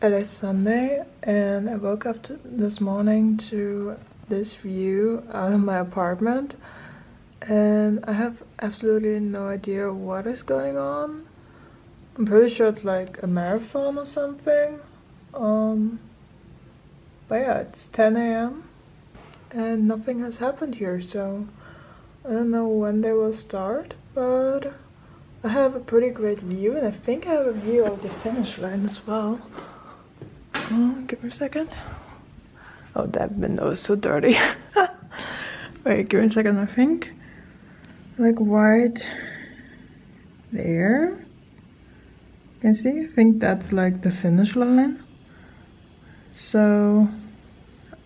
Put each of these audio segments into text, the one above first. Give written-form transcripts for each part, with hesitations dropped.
It is Sunday and I woke up this morning to this view out of my apartment and I have absolutely no idea what is going on. I'm pretty sure it's like a marathon or something. But yeah, it's 10 a.m. and nothing has happened here, so I don't know when they will start, but I have a pretty great view and I think I have a view of the finish line as well. Give me a second. Oh, that window is so dirty. Wait, give me a second, I think. Like right there. You can see? I think that's like the finish line. So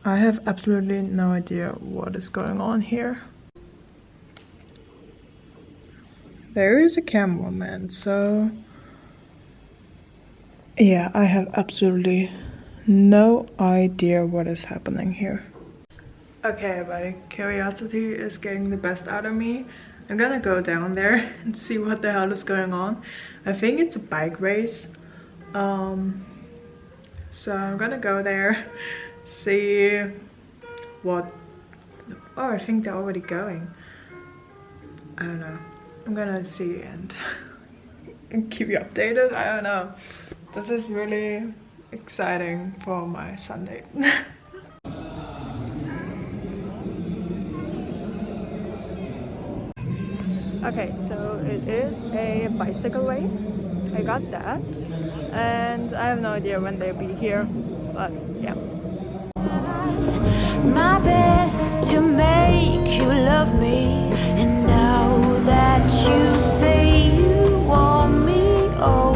I have absolutely no idea what is going on here. There is a cameraman, so yeah, I have absolutely no idea what is happening here. Okay, everybody, curiosity is getting the best out of me. I'm gonna go down there and see what the hell is going on. I think it's a bike race. So I'm gonna go there, see what... Oh, I think they're already going. I don't know. I'm gonna see and keep you updated. I don't know. This is really exciting for my Sunday. Okay, so it is a bicycle race. I got that. And I have no idea when they'll be here, but yeah. My best to make you love me, and now that you say you want me, oh,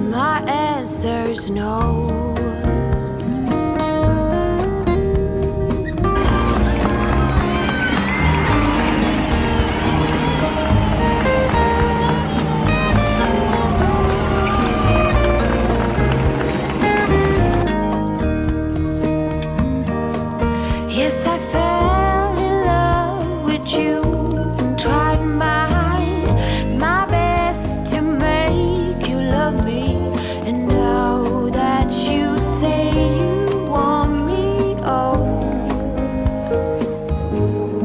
my answer's no. Yes, I fell in love with you and tried my best to make you love me. And now that you say you want me, oh,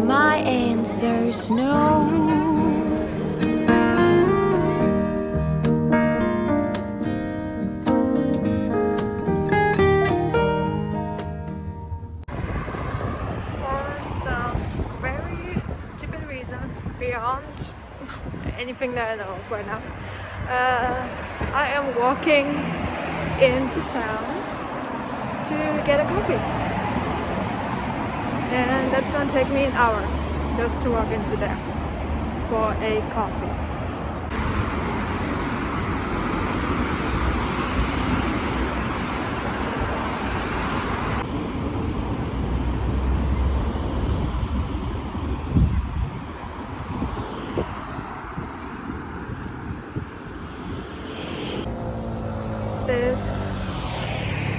my answer's no. Beyond anything that I know of right now, I am walking into town to get a coffee, and that's gonna take me an hour just to walk into there for a coffee.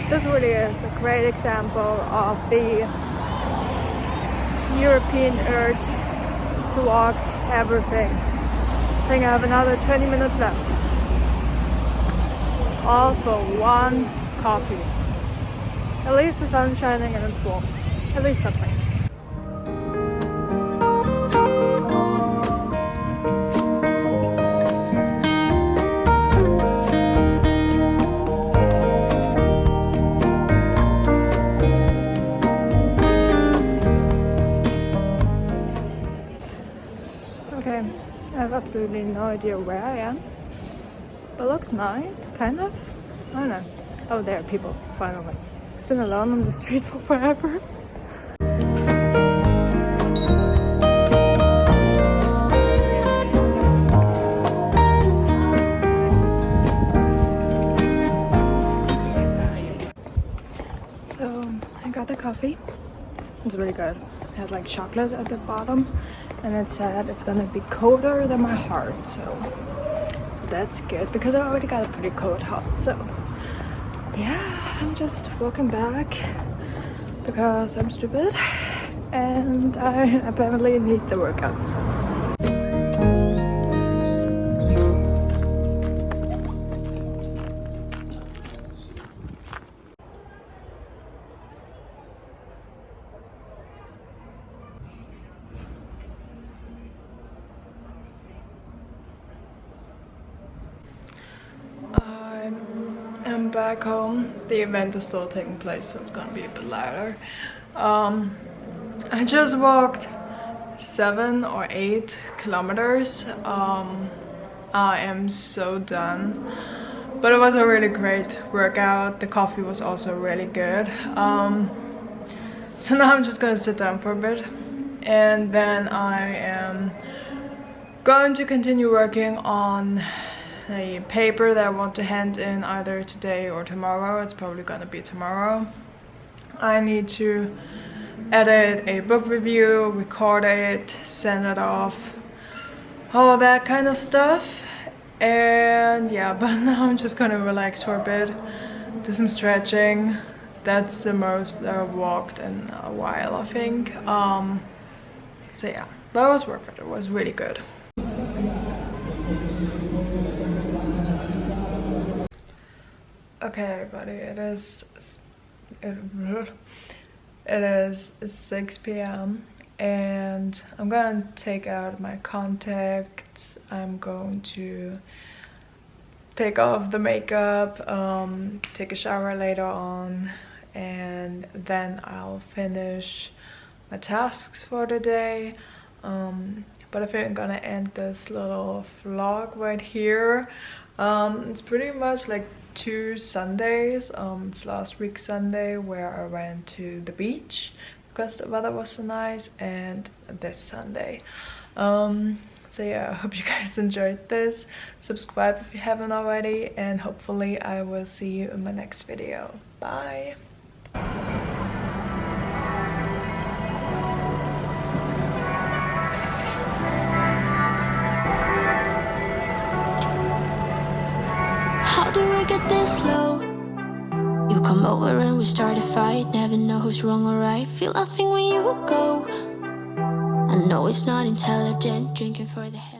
This really is a great example of the European urge to walk everything. I think I have another 20 minutes left. All for one coffee. At least the sun's shining and it's warm. At least something. Okay, I have absolutely no idea where I am, but it looks nice, kind of. I don't know. Oh, there are people, finally. I've been alone on the street for forever. So, I got the coffee. It's really good. It had like chocolate at the bottom. And it said it's gonna be colder than my heart, so that's good because I already got a pretty cold heart. So yeah, I'm just walking back because I'm stupid and I apparently need the workout. So. I'm back home. The event is still taking place, so it's gonna be a bit louder. I just walked 7 or 8 kilometers. I am so done, but it was a really great workout. The coffee was also really good. So now I'm just gonna sit down for a bit, and then I am going to continue working on a paper that I want to hand in either today or tomorrow. It's probably gonna be tomorrow. I need to edit a book review, record it, send it off, all that kind of stuff. And yeah, but now I'm just gonna relax for a bit, do some stretching. That's the most I've walked in a while, I think. So yeah, but it was worth it. It was really good. Okay, everybody, it is 6 p.m. and I'm gonna take out my contacts. I'm going to take off the makeup, take a shower later on, and then I'll finish my tasks for the day. But I think I'm gonna end this little vlog right here. It's pretty much like 2 Sundays. It's last week Sunday where I went to the beach because the weather was so nice, and this Sunday. So yeah, I hope you guys enjoyed this. Subscribe if you haven't already, and hopefully I will see you in my next video. Bye! How do we get this low? You come over and we start a fight. Never know who's wrong or right. Feel nothing when you go. I know it's not intelligent, drinking for the hell.